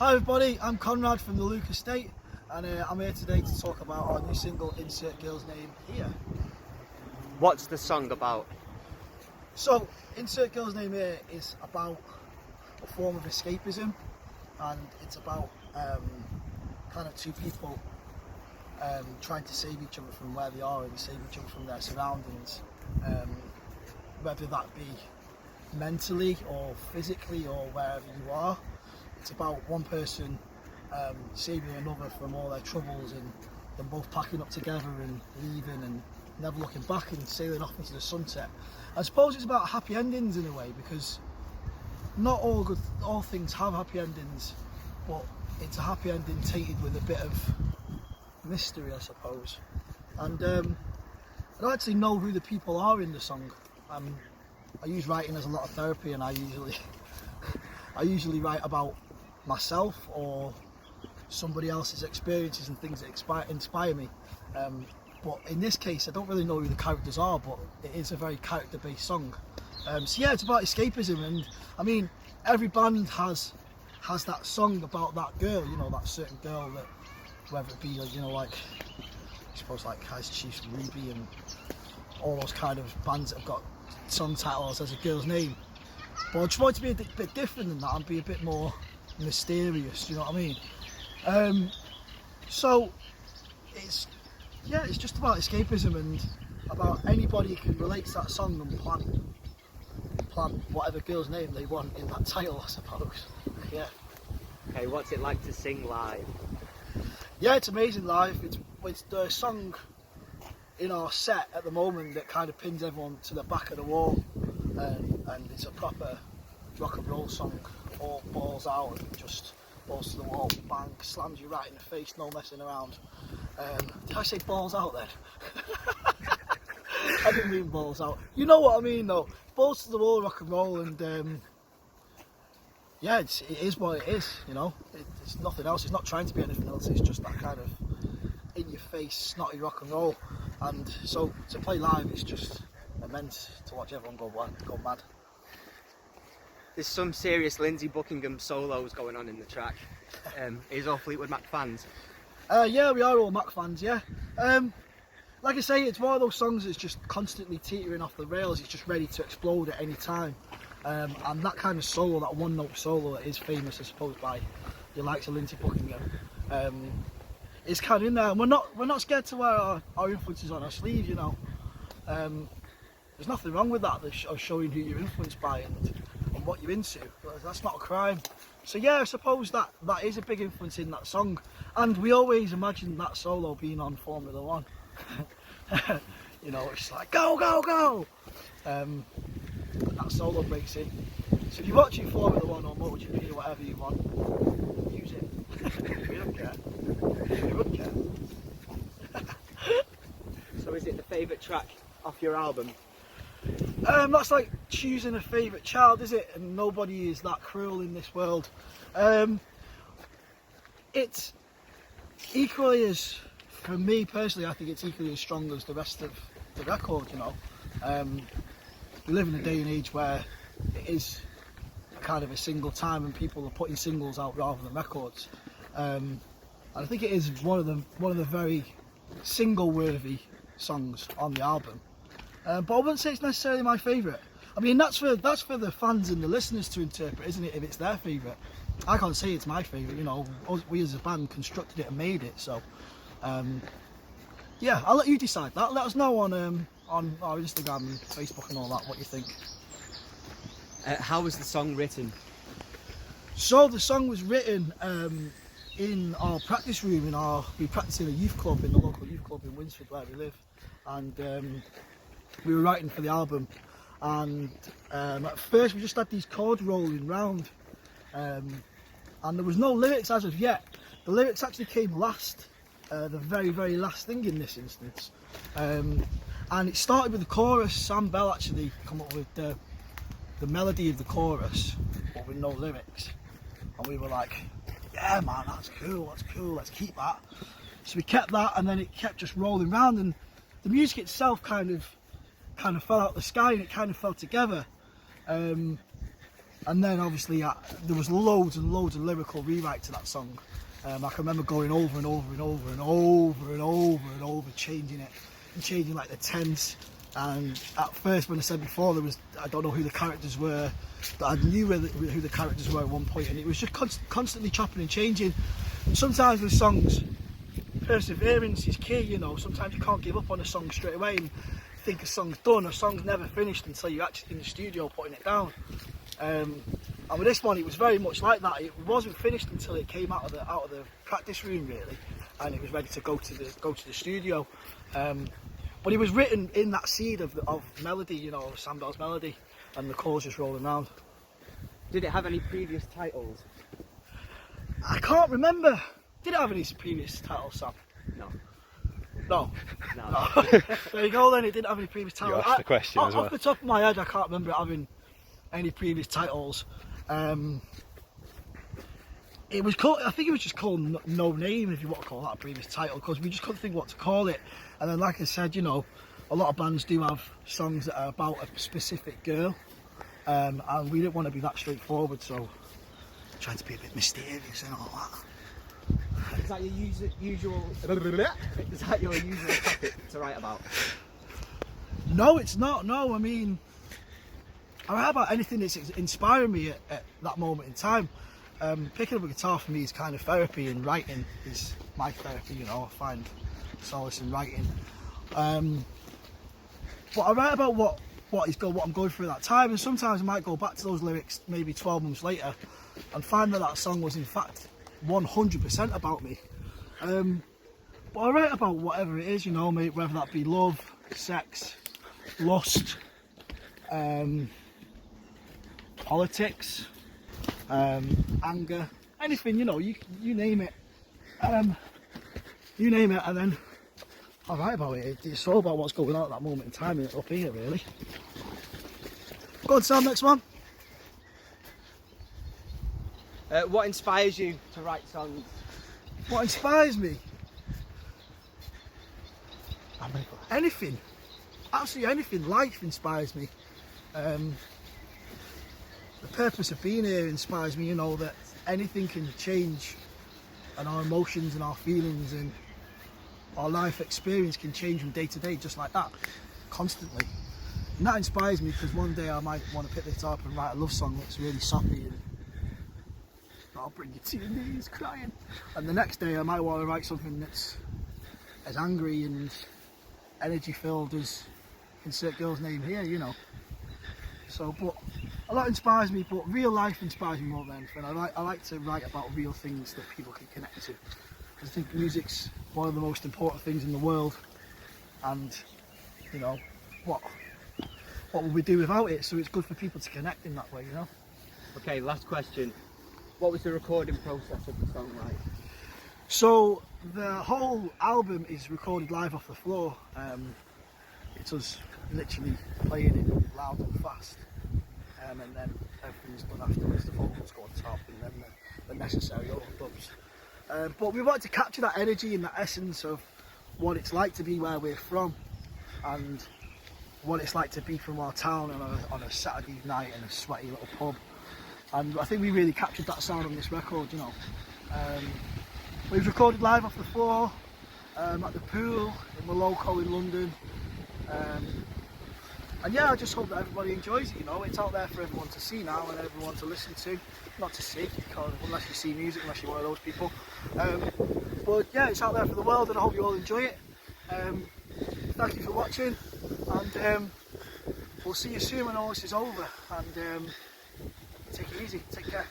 Hi everybody, I'm Conrad from the Luka State, and I'm here today to talk about our new single, Insert Girl's Name Here. What's the song about? So, Insert Girl's Name Here is about a form of escapism, and it's about kind of two people trying to save each other from where they are and save each other from their surroundings, whether that be mentally or physically or wherever you are. It's about one person saving another from all their troubles and them both packing up together and leaving and never looking back and sailing off into the sunset. I suppose it's about happy endings in a way, because not all things have happy endings, but it's a happy ending tainted with a bit of mystery, I suppose. And I don't actually know who the people are in the song. I use writing as a lot of therapy, and I usually write about myself or somebody else's experiences and things that inspire me. But in this case, I don't really know who the characters are, but it is a very character-based song. So yeah, it's about escapism, and I mean, every band has that song about that girl, you know, that certain girl that, whether it be, you know, like, I suppose like Ice Chiefs, Ruby, and all those kind of bands that have got song titles as a girl's name. But I just want it to be a bit different than that and be a bit more mysterious, you know what I mean? So it's just about escapism and about anybody can relate to that song and plan whatever girl's name they want in that title, I suppose. Yeah. Okay, what's it like to sing live? Yeah, it's amazing live. It's the song in our set at the moment that kind of pins everyone to the back of the wall, and it's a proper rock and roll song. All balls out and just balls to the wall, bang, slams you right in the face, no messing around. Did I say balls out then? I didn't mean balls out. You know what I mean though. Balls to the wall rock and roll, and yeah, it is what it is, you know. It's nothing else. It's not trying to be anything else. It's just that kind of in your face, snotty rock and roll. And so to play live, it's just immense to watch everyone go mad. There's some serious Lindsey Buckingham solos going on in the track. Is all Fleetwood Mac fans? Yeah, we are all Mac fans, yeah. Like I say, it's one of those songs that's just constantly teetering off the rails. It's just ready to explode at any time. And that kind of solo, that one note solo, that is famous, I suppose, by the likes of Lindsey Buckingham, is kind of in there. And we're not scared to wear our influences on our sleeve, you know. There's nothing wrong with that, of showing who you're influenced by and what you're into. That's not a crime. So yeah, I suppose that is a big influence in that song, and we always imagine that solo being on Formula 1. You know, it's like go go go, and that solo breaks in. So if you're watching Formula 1 or MotoGP or whatever you want, use it. We don't care. We wouldn't care. So is it the favourite track off your album? That's like choosing a favourite child, is it? And nobody is that cruel in this world. It's equally as, for me personally, I think it's equally as strong as the rest of the record, you know. We live in a day and age where it is kind of a single time and people are putting singles out rather than records. And I think it is one of the very single-worthy songs on the album. But I wouldn't say it's necessarily my favourite. I mean, that's for the fans and the listeners to interpret, isn't it? If it's their favourite, I can't say it's my favourite. You know, we as a band constructed it and made it. So, yeah, I'll let you decide that. Let us know on our Instagram and Facebook and all that what you think. How was the song written? So the song was written in our practice room. We practice in a youth club, in the local youth club in Winsford where we live, and we were writing for the album, and at first we just had these chords rolling round, and there was no lyrics as of yet. The lyrics actually came last, the very, very last thing in this instance, and it started with the chorus. Sam Bell actually come up with the melody of the chorus, but with no lyrics, and we were like, yeah man, that's cool, let's keep that. So we kept that, and then it kept just rolling round, and the music itself kind of fell out of the sky, and it kind of fell together. And then obviously there was loads and loads of lyrical rewrite to that song. I can remember going over and over and over and over and over and over, changing it and changing like the tense. And at first, when I said before, I don't know who the characters were, but I knew who the characters were at one point, and it was just constantly chopping and changing. And sometimes with songs, perseverance is key, you know. Sometimes you can't give up on a song straight away and think a song's done. A song's never finished until you're actually in the studio putting it down. And with this one, it was very much like that. It wasn't finished until it came out of the practice room, really, and it was ready to go to the studio. But it was written in that seed of melody, you know, Sam Bell's melody, and the chords just rolling around. Did it have any previous titles? I can't remember. Did it have any previous titles, Sam? No. No. No. There you go then, it didn't have any previous titles. You asked the question as well. Off the top of my head, I can't remember it having any previous titles. It was called, I think it was just called No Name, if you want to call that a previous title, because we just couldn't think what to call it. And then, like I said, you know, a lot of bands do have songs that are about a specific girl, and we didn't want to be that straightforward, so tried to be a bit mysterious and all that. Is that your usual? Is that your usual topic to write about? No, it's not. No, I mean, I write about anything that's inspiring me at that moment in time. Picking up a guitar for me is kind of therapy, and writing is my therapy, you know. I find solace in writing. But I write about what I'm going through at that time, and sometimes I might go back to those lyrics maybe 12 months later and find that song was in fact 100% about me. But I write about whatever it is, you know, whether that be love, sex, lust, politics, anger, anything, you know, you name it. You name it, and then I write about it. It's all about what's going on at that moment in time up here, really. Go on, Sam, next one. What inspires you to write songs? What inspires me? Anything. Absolutely anything. Life inspires me. The purpose of being here inspires me, you know, that anything can change, and our emotions and our feelings and our life experience can change from day to day, just like that, constantly. And that inspires me, because one day I might want to pick this up and write a love song that's really soppy and I'll bring you to your knees crying. And the next day I might want to write something that's as angry and energy filled as insert girl's name here, you know. So, but a lot inspires me, but real life inspires me more than anything. I like to write about real things that people can connect to. I think music's one of the most important things in the world, and you know, what will we do without it? So it's good for people to connect in that way, you know. Okay, last question. What was the recording process of the song like? So the whole album is recorded live off the floor. It's us literally playing it loud and fast, and then everything's done afterwards. The vocals go on top, and then the necessary overdubs. But we wanted to capture that energy and that essence of what it's like to be where we're from, and what it's like to be from our town on a Saturday night in a sweaty little pub. And I think we really captured that sound on this record, you know. We've recorded live off the floor, at the pool, in the Loco in London. And yeah, I just hope that everybody enjoys it, you know. It's out there for everyone to see now and everyone to listen to. Not to see, because unless you see music, unless you're one of those people. But yeah, it's out there for the world, and I hope you all enjoy it. Thank you for watching, and we'll see you soon when all this is over. And take it easy, take care.